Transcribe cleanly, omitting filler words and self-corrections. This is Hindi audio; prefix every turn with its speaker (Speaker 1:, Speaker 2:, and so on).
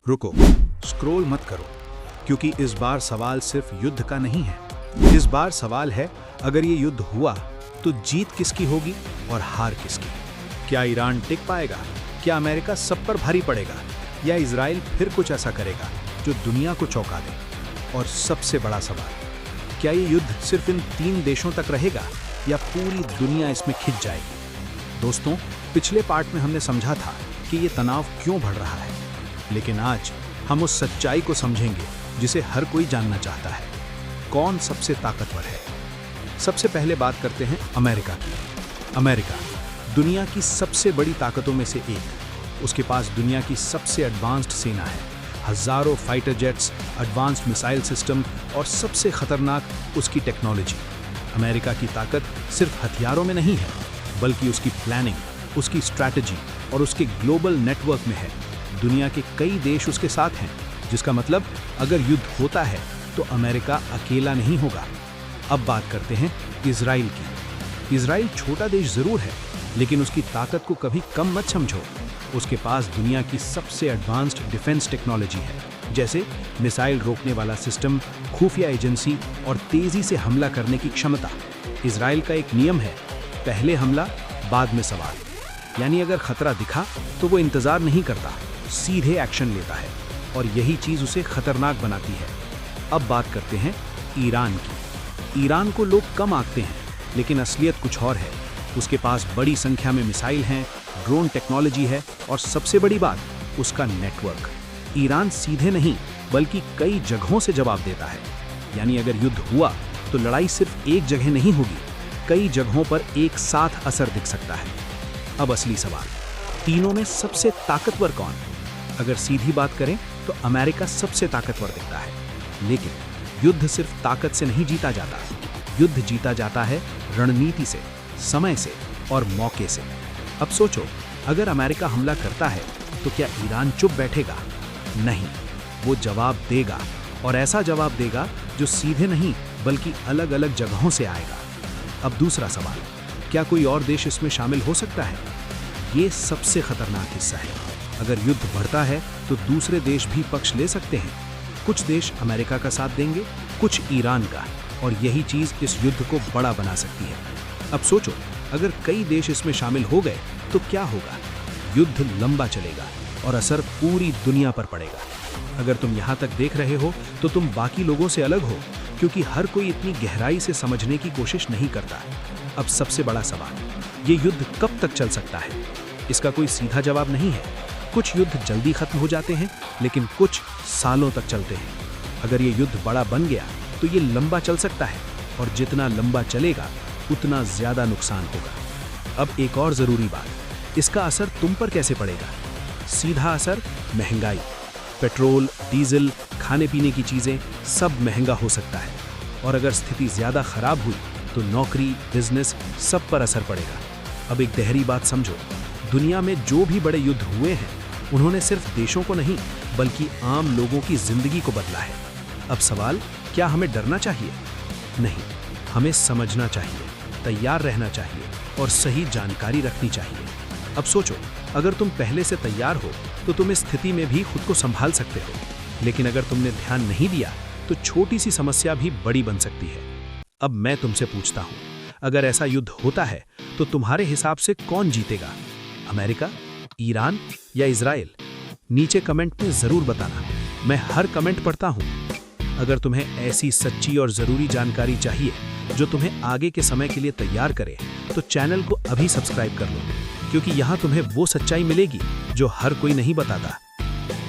Speaker 1: रुको, स्क्रॉल मत करो, क्योंकि इस बार सवाल सिर्फ युद्ध का नहीं है। इस बार सवाल है, अगर ये युद्ध हुआ तो जीत किसकी होगी और हार किसकी? क्या ईरान टिक पाएगा? क्या अमेरिका सब पर भारी पड़ेगा? या इजराइल फिर कुछ ऐसा करेगा जो दुनिया को चौंका दे? और सबसे बड़ा सवाल, क्या ये युद्ध सिर्फ इन 3 देशों तक रहेगा या पूरी दुनिया इसमें खिंच जाएगी? दोस्तों, पिछले पार्ट में हमने समझा था कि ये तनाव क्यों बढ़ रहा है, लेकिन आज हम उस सच्चाई को समझेंगे जिसे हर कोई जानना चाहता है। कौन सबसे ताकतवर है? सबसे पहले बात करते हैं अमेरिका की। अमेरिका दुनिया की सबसे बड़ी ताकतों में से एक। उसके पास दुनिया की सबसे एडवांस्ड सेना है, हजारों fighter jets, advanced missile system और सबसे खतरनाक उसकी टेक्नोलॉजी। अमेरिका की ताकत सिर्फ हथियारों में नहीं है, बल्कि उसकी प्लानिंग, उसकी स्ट्रैटेजी और उसके ग्लोबल नेटवर्क में है। दुनिया के कई देश उसके साथ हैं, जिसका मतलब अगर युद्ध होता है तो अमेरिका अकेला नहीं होगा। अब बात करते हैं इजराइल की। इजराइल छोटा देश जरूर है, लेकिन उसकी ताकत को कभी कम मत समझो। उसके पास दुनिया की सबसे एडवांस्ड डिफेंस टेक्नोलॉजी है, जैसे मिसाइल रोकने वाला सिस्टम, खुफिया एजेंसी और तेजी से हमला करने की क्षमता। इजराइल का एक नियम है, पहले हमला बाद में सवाल। यानी अगर खतरा दिखा तो वो इंतजार नहीं करता, सीधे एक्शन लेता है, और यही चीज उसे खतरनाक बनाती है। अब बात करते हैं ईरान की। ईरान को लोग कम आंकते हैं, लेकिन असलियत कुछ और है। उसके पास बड़ी संख्या में मिसाइल हैं, ड्रोन टेक्नोलॉजी है और सबसे बड़ी बात, उसका नेटवर्क। ईरान सीधे नहीं बल्कि कई जगहों से जवाब देता है। यानी अगर युद्ध हुआ तो लड़ाई सिर्फ एक जगह नहीं होगी, कई जगहों पर एक साथ असर दिख सकता है। अब असली सवाल, तीनों में सबसे ताकतवर कौन? अगर सीधी बात करें तो अमेरिका सबसे ताकतवर दिखता है, लेकिन युद्ध सिर्फ ताकत से नहीं जीता जाता। युद्ध जीता जाता है रणनीति से, समय से और मौके से। अब सोचो, अगर अमेरिका हमला करता है तो क्या ईरान चुप बैठेगा? नहीं, वो जवाब देगा, और ऐसा जवाब देगा जो सीधे नहीं बल्कि अलग अलग जगहों से आएगा। अब दूसरा सवाल, क्या कोई और देश इसमें शामिल हो सकता है? ये सबसे खतरनाक हिस्सा है। अगर युद्ध बढ़ता है तो दूसरे देश भी पक्ष ले सकते हैं। कुछ देश अमेरिका का साथ देंगे, कुछ ईरान का, और यही चीज इस युद्ध को बड़ा बना सकती है। अब सोचो, अगर कई देश इसमें शामिल हो गए तो क्या होगा? युद्ध लंबा चलेगा और असर पूरी दुनिया पर पड़ेगा। अगर तुम यहाँ तक देख रहे हो तो तुम बाकी लोगों से अलग हो, क्योंकि हर कोई इतनी गहराई से समझने की कोशिश नहीं करता। अब सबसे बड़ा सवाल, ये युद्ध कब तक चल सकता है? इसका कोई सीधा जवाब नहीं है। कुछ युद्ध जल्दी खत्म हो जाते हैं, लेकिन कुछ सालों तक चलते हैं। अगर ये युद्ध बड़ा बन गया तो ये लंबा चल सकता है, और जितना लंबा चलेगा उतना ज्यादा नुकसान होगा। अब एक और जरूरी बात, इसका असर तुम पर कैसे पड़ेगा? सीधा असर महंगाई, पेट्रोल, डीजल, खाने पीने की चीजें, सब महंगा हो सकता है। और अगर स्थिति ज्यादा खराब हुई तो नौकरी, बिजनेस, सब पर असर पड़ेगा। अब एक गहरी बात समझो, दुनिया में जो भी बड़े युद्ध हुए हैं, उन्होंने सिर्फ देशों को नहीं बल्कि आम लोगों की जिंदगी को बदला है। अब सवाल, क्या हमें डरना चाहिए? नहीं, हमें समझना चाहिए, तैयार रहना चाहिए और सही जानकारी रखनी चाहिए। अब सोचो, अगर तुम पहले से तैयार हो तो तुम इस स्थिति में भी खुद को संभाल सकते हो, लेकिन अगर तुमने ध्यान नहीं दिया तो छोटी सी समस्या भी बड़ी बन सकती है। अब मैं तुमसे पूछता हूं, अगर ऐसा युद्ध होता है तो तुम्हारे हिसाब से कौन जीतेगा? अमेरिका, ईरान या इजराइल? नीचे कमेंट में जरूर बताना, मैं हर कमेंट पढ़ता हूं। अगर तुम्हें ऐसी सच्ची और जरूरी जानकारी चाहिए जो तुम्हें आगे के समय के लिए तैयार करे, तो चैनल को अभी सब्सक्राइब कर लो, क्योंकि यहां तुम्हें वो सच्चाई मिलेगी जो हर कोई नहीं बताता।